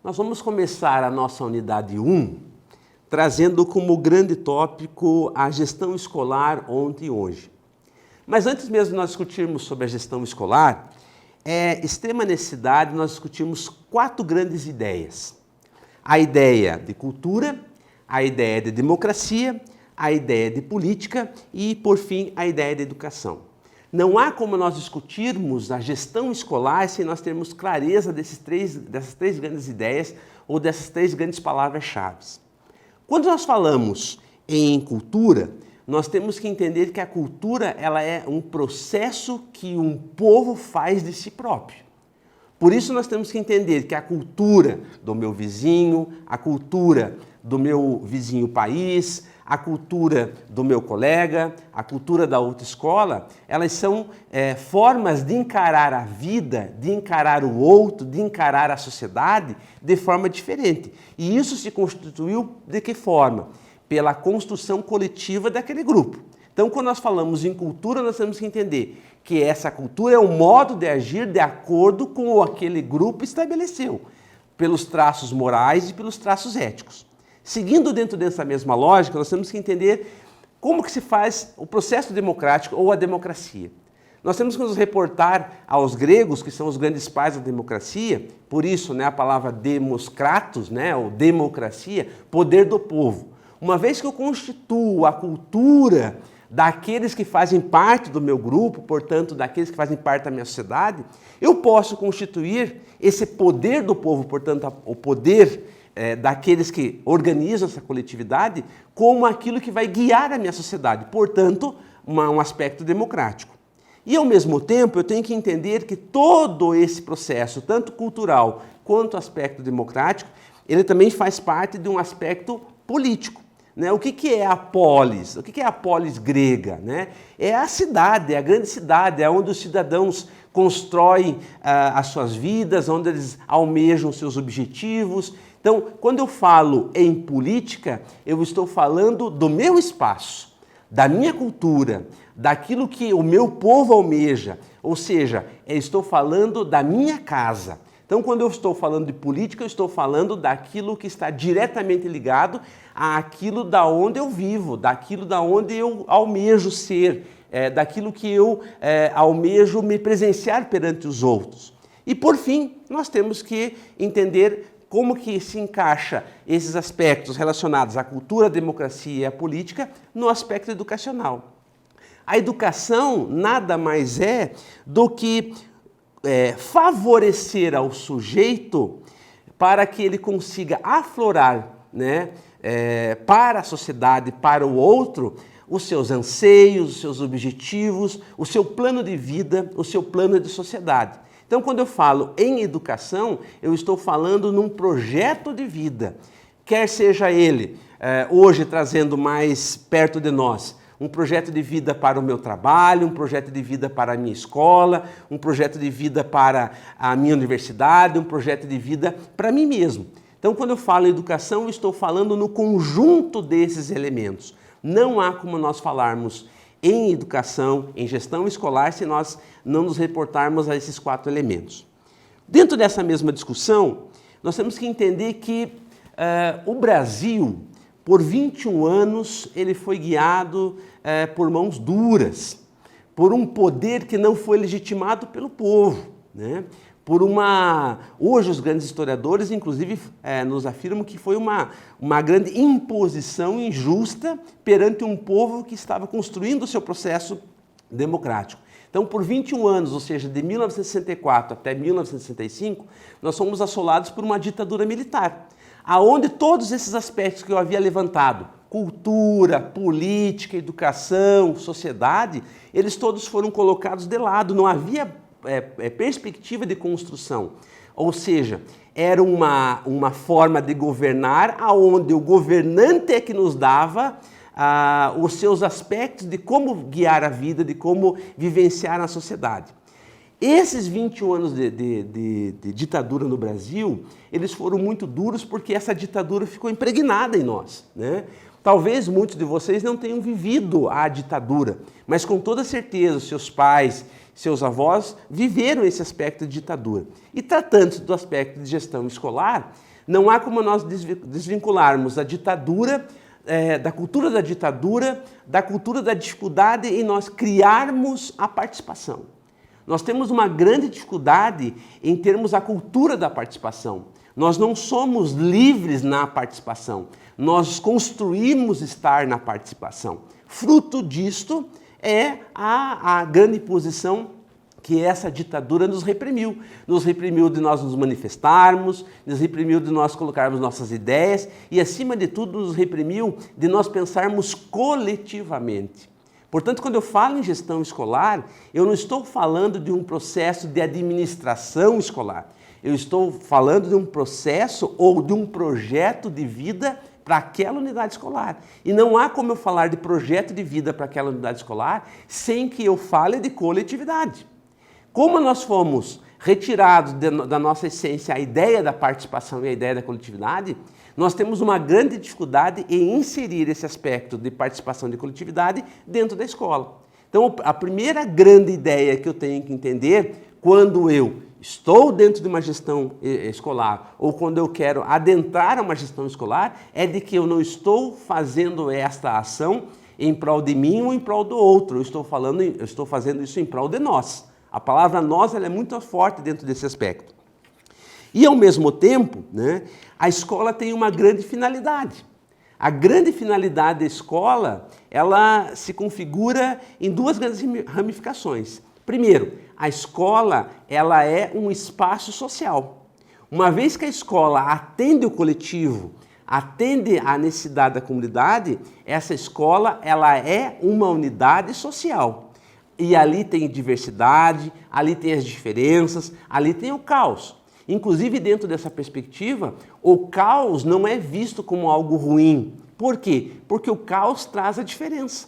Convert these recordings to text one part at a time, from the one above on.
Nós vamos começar a nossa unidade 1 trazendo como grande tópico a gestão escolar ontem e hoje. Mas antes mesmo de nós discutirmos sobre a gestão escolar, é extrema necessidade nós discutirmos 4 grandes ideias. A ideia de cultura, a ideia de democracia, a ideia de política e, por fim, a ideia de educação. Não há como nós discutirmos a gestão escolar sem nós termos clareza dessas três grandes ideias ou dessas 3 grandes palavras-chave. Quando nós falamos em cultura, nós temos que entender que a cultura ela é um processo que um povo faz de si próprio. Por isso nós temos que entender que a cultura do meu vizinho, a cultura do meu vizinho país, a cultura do meu colega, a cultura da outra escola, elas são formas de encarar a vida, de encarar o outro, de encarar a sociedade de forma diferente. E isso se constituiu de que forma? Pela construção coletiva daquele grupo. Então, quando nós falamos em cultura, nós temos que entender que essa cultura é um modo de agir de acordo com o que aquele grupo estabeleceu, pelos traços morais e pelos traços éticos. Seguindo dentro dessa mesma lógica, nós temos que entender como que se faz o processo democrático ou a democracia. Nós temos que nos reportar aos gregos, que são os grandes pais da democracia, por isso a palavra demos kratos, ou democracia, poder do povo. Uma vez que eu constituo a cultura daqueles que fazem parte do meu grupo, portanto, daqueles que fazem parte da minha sociedade, eu posso constituir esse poder do povo, portanto, o poder daqueles que organizam essa coletividade, como aquilo que vai guiar a minha sociedade, portanto, um aspecto democrático. E, ao mesmo tempo, eu tenho que entender que todo esse processo, tanto cultural quanto aspecto democrático, ele também faz parte de um aspecto político. O que é a polis? O que é a polis grega? É a cidade, é a grande cidade, é onde os cidadãos constroem as suas vidas, onde eles almejam seus objetivos. Então, quando eu falo em política, eu estou falando do meu espaço, da minha cultura, daquilo que o meu povo almeja, ou seja, eu estou falando da minha casa. Então, quando eu estou falando de política, eu estou falando daquilo que está diretamente ligado àquilo da onde eu vivo, daquilo da onde eu almejo ser, daquilo que eu almejo me presenciar perante os outros. E, por fim, nós temos que entender como que se encaixa esses aspectos relacionados à cultura, à democracia e à política no aspecto educacional. A educação nada mais é do que favorecer ao sujeito para que ele consiga aflorar para a sociedade, para o outro, os seus anseios, os seus objetivos, o seu plano de vida, o seu plano de sociedade. Então, quando eu falo em educação, eu estou falando num projeto de vida, quer seja ele, hoje trazendo mais perto de nós, um projeto de vida para o meu trabalho, um projeto de vida para a minha escola, um projeto de vida para a minha universidade, um projeto de vida para mim mesmo. Então, quando eu falo em educação, eu estou falando no conjunto desses elementos. Não há como nós falarmos em educação, em gestão escolar, se nós não nos reportarmos a esses 4 elementos. Dentro dessa mesma discussão, nós temos que entender que o Brasil, por 21 anos, ele foi guiado por mãos duras, por um poder que não foi legitimado pelo povo, Hoje os grandes historiadores, inclusive, nos afirmam que foi uma grande imposição injusta perante um povo que estava construindo o seu processo democrático. Então, por 21 anos, ou seja, de 1964 até 1965, nós fomos assolados por uma ditadura militar, aonde todos esses aspectos que eu havia levantado, cultura, política, educação, sociedade, eles todos foram colocados de lado, não havia perspectiva de construção. Ou seja, era uma forma de governar aonde o governante é que nos dava os seus aspectos de como guiar a vida, de como vivenciar na sociedade. Esses 21 anos de ditadura no Brasil, eles foram muito duros porque essa ditadura ficou impregnada em nós, Talvez muitos de vocês não tenham vivido a ditadura, mas com toda certeza seus pais, seus avós viveram esse aspecto de ditadura. E tratando-se do aspecto de gestão escolar, Não há como nós desvincularmos a ditadura, da cultura da cultura da dificuldade em nós criarmos a participação. Nós temos uma grande dificuldade em termos a cultura da participação. Nós não somos livres na participação, nós construímos estar na participação. Fruto disto é a grande posição que essa ditadura nos reprimiu. Nos reprimiu de nós nos manifestarmos, nos reprimiu de nós colocarmos nossas ideias e, acima de tudo, nos reprimiu de nós pensarmos coletivamente. Portanto, quando eu falo em gestão escolar, eu não estou falando de um processo de administração escolar. Eu estou falando de um processo ou de um projeto de vida para aquela unidade escolar. E não há como eu falar de projeto de vida para aquela unidade escolar sem que eu fale de coletividade. Como nós fomos retirados da nossa essência a ideia da participação e a ideia da coletividade, nós temos uma grande dificuldade em inserir esse aspecto de participação e de coletividade dentro da escola. Então, a primeira grande ideia que eu tenho que entender quando eu estou dentro de uma gestão escolar ou quando eu quero adentrar uma gestão escolar é de que eu não estou fazendo esta ação em prol de mim ou em prol do outro. Eu estou fazendo isso em prol de nós. A palavra nós ela é muito forte dentro desse aspecto. E, ao mesmo tempo, né, a escola tem uma grande finalidade. A grande finalidade da escola, ela se configura em duas grandes ramificações. Primeiro, a escola ela é um espaço social. Uma vez que a escola atende o coletivo, atende à necessidade da comunidade, essa escola ela é uma unidade social. E ali tem diversidade, ali tem as diferenças, ali tem o caos. Inclusive, dentro dessa perspectiva, o caos não é visto como algo ruim. Por quê? Porque o caos traz a diferença.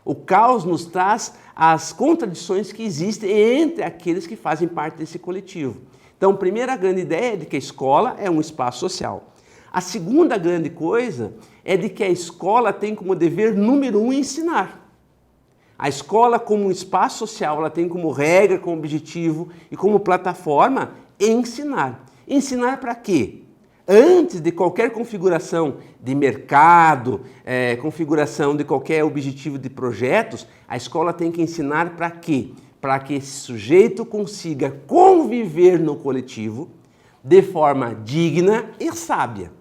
O caos nos traz as contradições que existem entre aqueles que fazem parte desse coletivo. Então, a primeira grande ideia é de que a escola é um espaço social. A segunda grande coisa é de que a escola tem como dever número 1 ensinar. A escola, como um espaço social, ela tem como regra, como objetivo e como plataforma ensinar. Ensinar para quê? Antes de qualquer configuração de mercado, configuração de qualquer objetivo de projetos, a escola tem que ensinar para quê? Para que esse sujeito consiga conviver no coletivo de forma digna e sábia.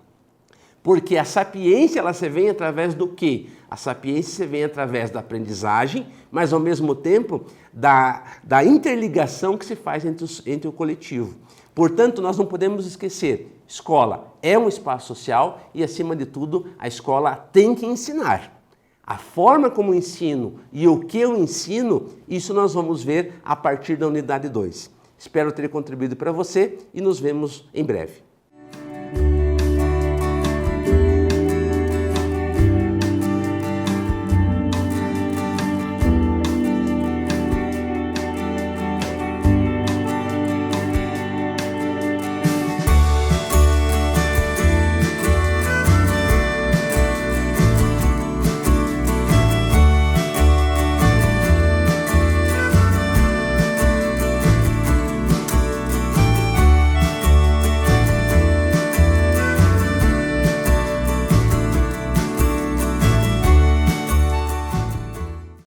Porque a sapiência ela se vem através do quê? A sapiência se vem através da aprendizagem, mas ao mesmo tempo da interligação que se faz entre o coletivo. Portanto, nós não podemos esquecer, escola é um espaço social e, acima de tudo, a escola tem que ensinar. A forma como eu ensino e o que eu ensino, isso nós vamos ver a partir da unidade 2. Espero ter contribuído para você e nos vemos em breve.